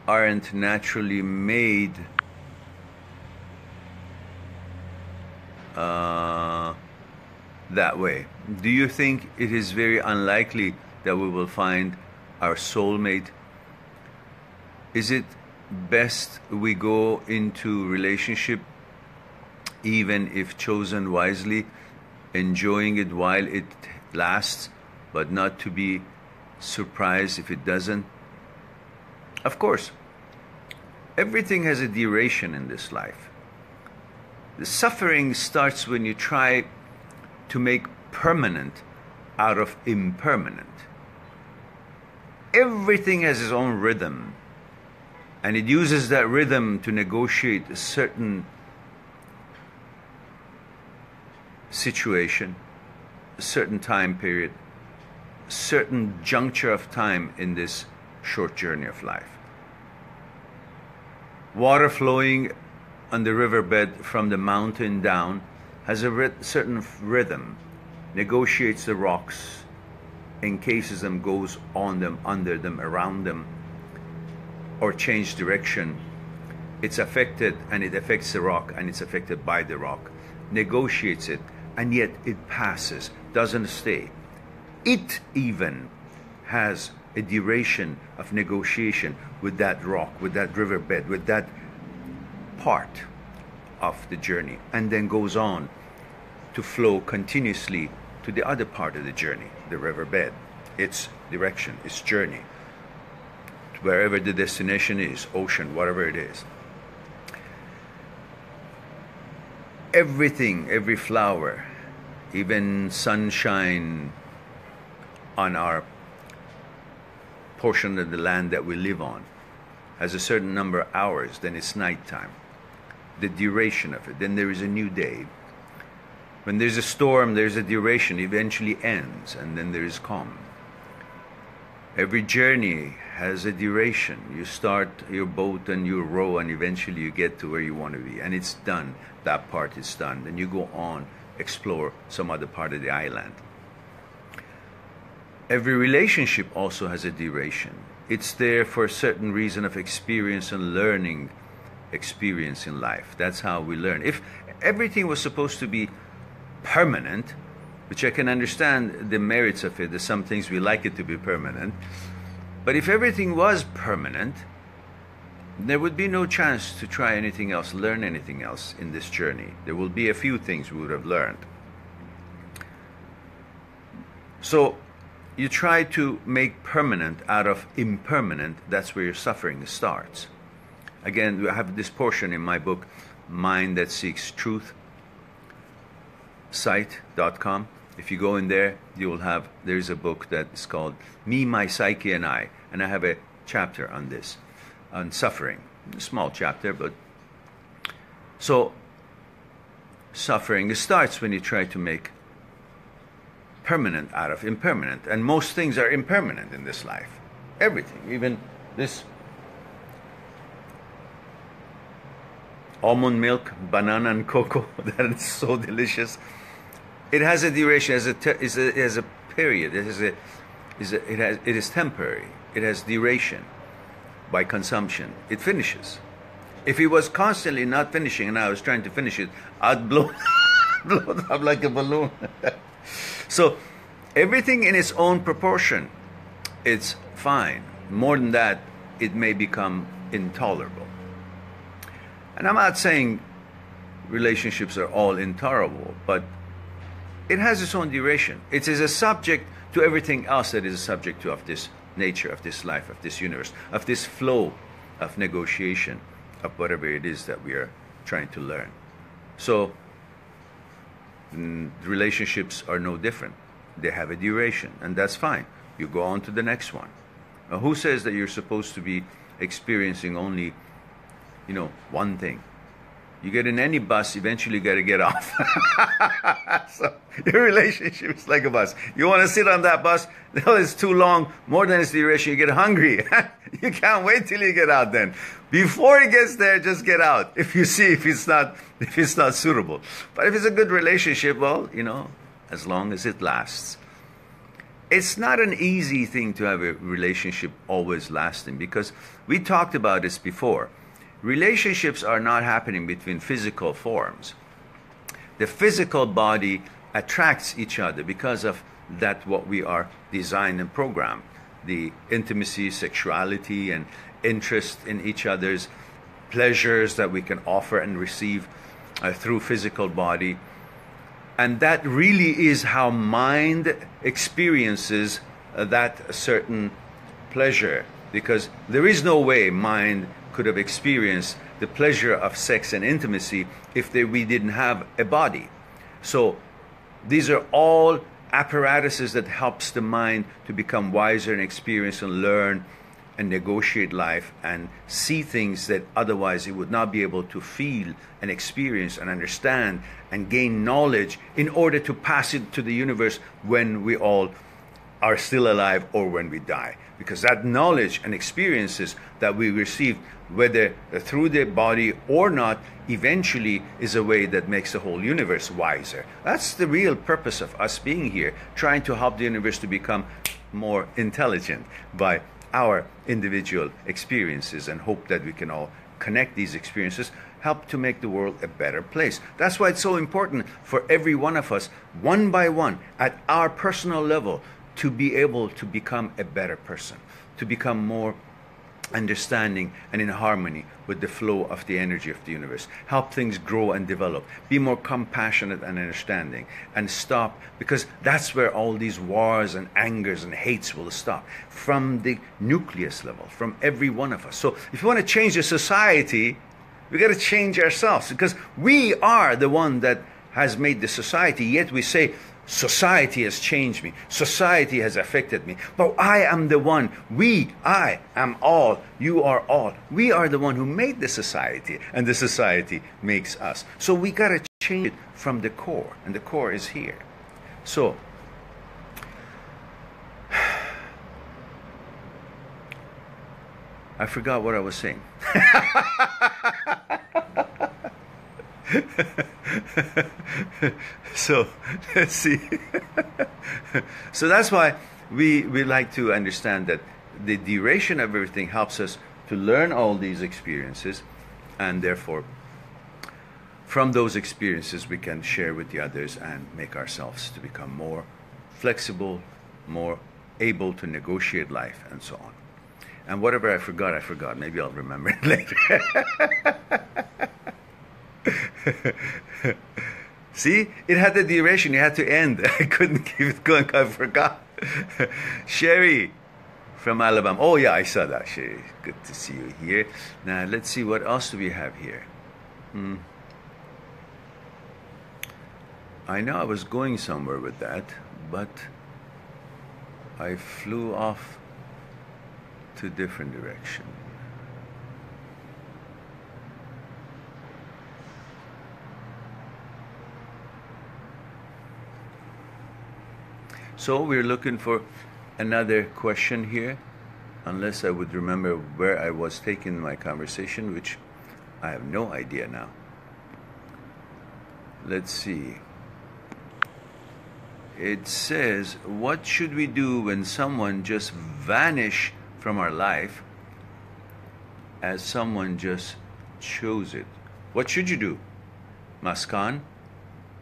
aren't naturally made that way? Do you think it is very unlikely that we will find our soulmate? Is it best we go into relationship, even if chosen wisely, enjoying it while it lasts, but not to be surprised if it doesn't? Of course, everything has a duration in this life. The suffering starts when you try to make permanent out of impermanent. Everything has its own rhythm, and it uses that rhythm to negotiate a certain situation, a certain time period, a certain juncture of time in this short journey of life. Water flowing on the riverbed from the mountain down has a certain rhythm, negotiates the rocks, encases them, goes on them, under them, around them, or change direction. It's affected, and it affects the rock, and it's affected by the rock, negotiates it, and yet it passes, doesn't stay. It even has a duration of negotiation with that rock, with that riverbed, with that part of the journey, and then goes on to flow continuously to the other part of the journey, the riverbed, its direction, its journey, wherever the destination is, ocean, whatever it is. Everything, every flower, even sunshine on our portion of the land that we live on, has a certain number of hours, then it's nighttime. The duration of it, then there is a new day. When there's a storm, there's a duration, eventually ends, and then there is calm. Every journey has a duration. You start your boat and you row, and eventually you get to where you want to be, and it's done. That part is done. Then you go on, explore some other part of the island. Every relationship also has a duration. It's there for a certain reason of experience and learning experience in life. That's how we learn. If everything was supposed to be permanent, which I can understand the merits of it, there's some things we like it to be permanent, but if everything was permanent, there would be no chance to try anything else, learn anything else in this journey. There will be a few things we would have learned. So you try to make permanent out of impermanent, that's where your suffering starts. Again, I have this portion in my book, Mind That Seeks Truth, site.com. If you go in there, you will have, there's a book that is called Me, My Psyche, and I have a chapter on this, on suffering. A small chapter, but so suffering starts when you try to make permanent out of impermanent, and most things are impermanent in this life. Everything, even this almond milk, banana, and cocoa that is so delicious. It has a duration, it has a period. It is temporary. It has duration. By consumption, it finishes. If it was constantly not finishing, and I was trying to finish it, I'd blow it up like a balloon. So everything in its own proportion, it's fine. More than that, it may become intolerable. And I'm not saying relationships are all intolerable, but it has its own duration. It is a subject to everything else that is a subject to of this nature, of this life, of this universe, of this flow of negotiation, of whatever it is that we are trying to learn. So relationships are no different. They have a duration, and that's fine. You go on to the next one. Now, who says that you're supposed to be experiencing only, one thing? You get in any bus, eventually you got to get off. So your relationship is like a bus. You want to sit on that bus, it's too long, more than its duration, you get hungry. You can't wait till you get out then. Before it gets there, just get out. If you see if it's not suitable. But if it's a good relationship, well, as long as it lasts. it's not an easy thing to have a relationship always lasting, because we talked about this before. Relationships are not happening between physical forms. The physical body attracts each other because of that, what we are designed and programmed. The intimacy, sexuality, and interest in each other's pleasures that we can offer and receive through physical body. And that really is how mind experiences that certain pleasure, because there is no way mind could have experienced the pleasure of sex and intimacy if we didn't have a body. So these are all apparatuses that helps the mind to become wiser and experience and learn and negotiate life and see things that otherwise it would not be able to feel and experience and understand and gain knowledge in order to pass it to the universe when we all are still alive or when we die. Because that knowledge and experiences that we receive, whether through the body or not, eventually is a way that makes the whole universe wiser. That's the real purpose of us being here, trying to help the universe to become more intelligent by our individual experiences, and hope that we can all connect these experiences, help to make the world a better place. That's why it's so important for every one of us, one by one, at our personal level, to be able to become a better person, to become more understanding and in harmony with the flow of the energy of the universe, help things grow and develop, be more compassionate and understanding, and stop, because that's where all these wars and angers and hates will stop, from the nucleus level, from every one of us. So if you want to change the society, we got to change ourselves, because we are the one that has made the society, yet we say, society has changed me. Society has affected me. But I am the one. I am all. You are all. We are the one who made the society, and the society makes us. So we got to change it from the core, and the core is here. So I forgot what I was saying. So let's see. So that's why we like to understand that the duration of everything helps us to learn all these experiences, and therefore from those experiences we can share with the others and make ourselves to become more flexible, more able to negotiate life, and so on. And whatever I forgot. Maybe I'll remember it later. See, it had the duration, it had to end. I couldn't keep it going, I forgot. Sherry from Alabama. Oh yeah, I saw that, Sherry. Good to see you here. Now let's see, what else do we have here? I know I was going somewhere with that, but I flew off to a different direction. So we're looking for another question here, unless I would remember where I was taking my conversation, which I have no idea now. Let's see. It says, what should we do when someone just vanished from our life as someone just chose it? What should you do, Maskan?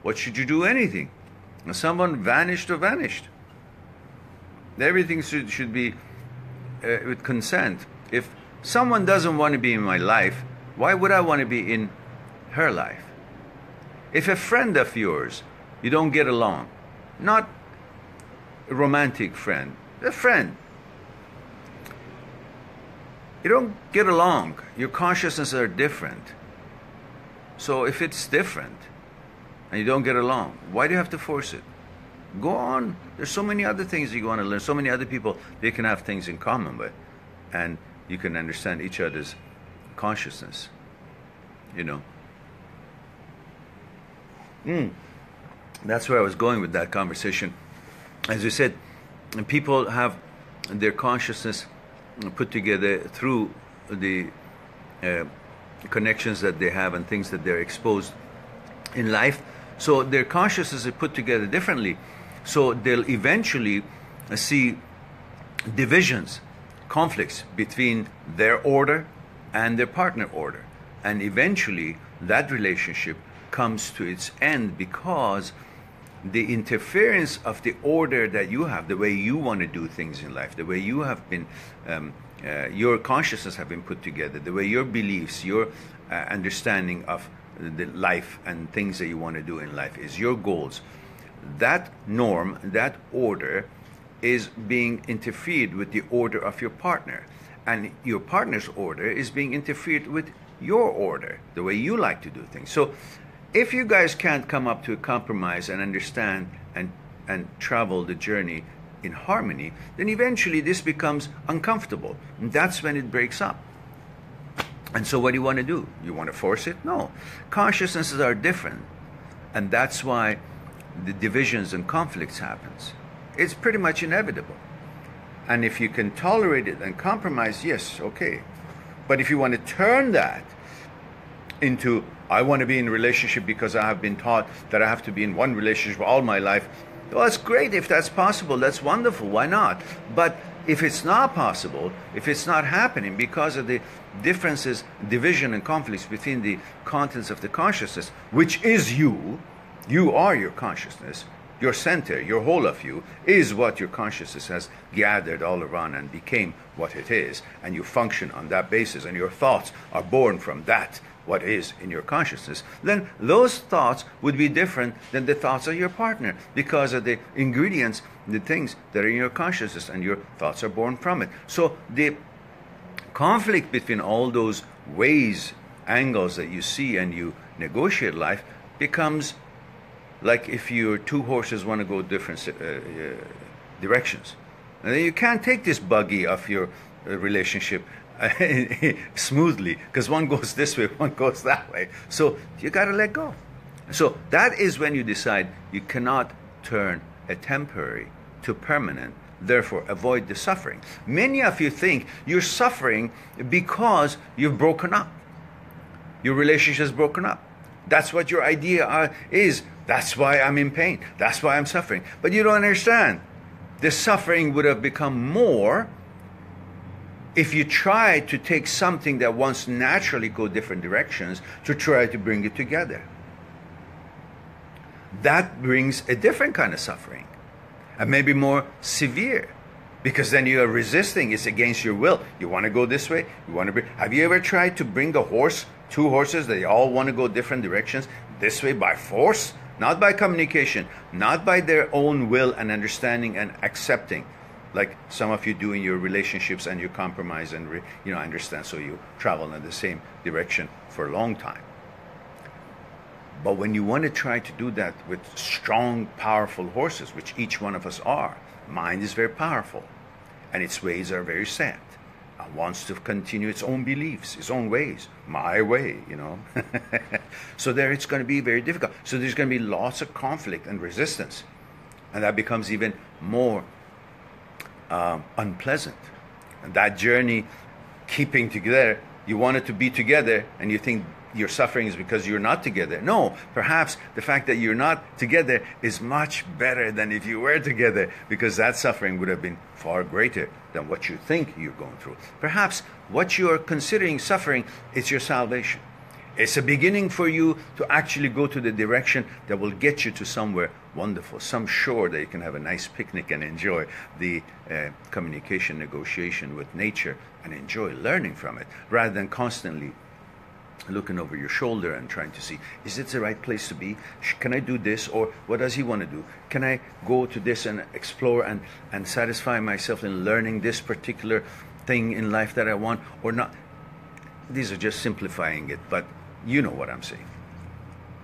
What should you do? Anything. When someone vanished or vanished. Everything should be with consent. If someone doesn't want to be in my life, why would I want to be in her life? If a friend of yours, you don't get along, not a romantic friend, a friend, you don't get along, your consciousnesses are different. So if it's different and you don't get along, why do you have to force it? Go on. There's so many other things you want to learn, so many other people they can have things in common with, and you can understand each other's consciousness, you know. That's where I was going with that conversation. As you said, people have their consciousness put together through the connections that they have and things that they're exposed in life. So their consciousness is put together differently. So they'll eventually see divisions, conflicts between their order and their partner order. And eventually that relationship comes to its end because the interference of the order that you have, the way you want to do things in life, the way you have been, your consciousness have been put together, the way your beliefs, your understanding of the life and things that you want to do in life is, your goals, that norm, that order is being interfered with the order of your partner. And your partner's order is being interfered with your order, the way you like to do things. So if you guys can't come up to a compromise and understand and travel the journey in harmony, then eventually this becomes uncomfortable. And that's when it breaks up. And so what do you want to do? You want to force it? No. Consciousnesses are different. And that's why the divisions and conflicts happens. It's pretty much inevitable. And if you can tolerate it and compromise, yes, okay. But if you want to turn that into, I want to be in a relationship because I have been taught that I have to be in one relationship all my life, well, it's great if that's possible. That's wonderful. Why not? But if it's not possible, if it's not happening because of the differences, division and conflicts between the contents of the consciousness, which is you are your consciousness, your center, your whole of you, is what your consciousness has gathered all around and became what it is. And you function on that basis, and your thoughts are born from that, what is in your consciousness. Then those thoughts would be different than the thoughts of your partner because of the ingredients, the things that are in your consciousness, and your thoughts are born from it. So the conflict between all those ways, angles that you see and you negotiate life becomes like if your two horses want to go different directions. And then you can't take this buggy of your relationship smoothly because one goes this way, one goes that way. So you got to let go. So that is when you decide you cannot turn a temporary to permanent, therefore avoid the suffering. Many of you think you're suffering because you've broken up. Your relationship is broken up. That's what your idea is. That's why I'm in pain. That's why I'm suffering. But you don't understand. The suffering would have become more if you try to take something that wants naturally go different directions to try to bring it together. That brings a different kind of suffering, and maybe more severe, because then you are resisting. It's against your will. You want to go this way. You want to bring. Have you ever tried to bring the horse, two horses, they all want to go different directions, this way by force? Not by communication, not by their own will and understanding and accepting, like some of you do in your relationships, and you compromise and understand, so you travel in the same direction for a long time. But when you want to try to do that with strong, powerful horses, which each one of us are, mind is very powerful, and its ways are very set, and wants to continue its own beliefs, its own ways, my way, So there it's going to be very difficult. So there's going to be lots of conflict and resistance, and that becomes even more unpleasant. And that journey, keeping together, you want it to be together, and you think your suffering is because you're not together. No, perhaps the fact that you're not together is much better than if you were together, because that suffering would have been far greater than what you think you're going through. Perhaps what you're considering suffering is your salvation. It's a beginning for you to actually go to the direction that will get you to somewhere wonderful, some shore that you can have a nice picnic and enjoy the communication, negotiation with nature, and enjoy learning from it, rather than constantly looking over your shoulder and trying to see, is it the right place to be? Can I do this? Or what does he want to do? Can I go to this and explore and satisfy myself in learning this particular thing in life that I want, or not? These are just simplifying it, but you know what I'm saying.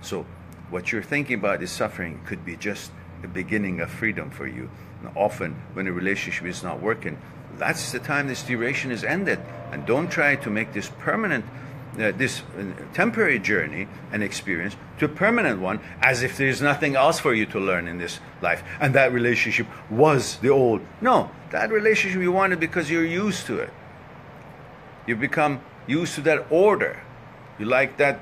So what you're thinking about is suffering could be just the beginning of freedom for you. And often when a relationship is not working, that's the time this duration is ended. And don't try to make this permanent, this temporary journey and experience to a permanent one, as if there's nothing else for you to learn in this life. And that relationship was the old. No, that relationship you wanted because you're used to it. You become used to that order. You like that,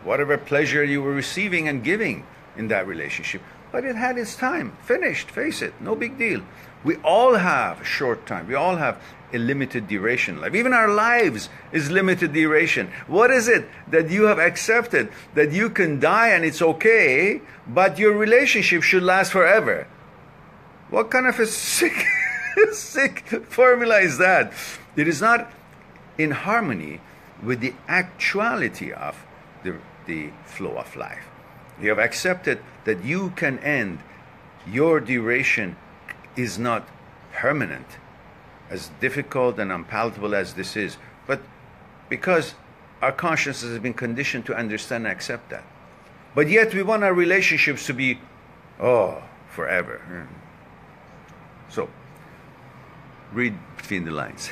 whatever pleasure you were receiving and giving in that relationship. but it had its time. Finished, face it, no big deal. We all have short time. We all have a limited duration life. Even our lives is limited duration. What is it that you have accepted that you can die and it's okay, but your relationship should last forever? What kind of a sick, sick formula is that? It is not in harmony with the actuality of the flow of life. You have accepted that you can end. Your duration is not permanent, as difficult and unpalatable as this is, but because our consciousness has been conditioned to understand and accept that. But yet we want our relationships to be, forever. So, read between the lines.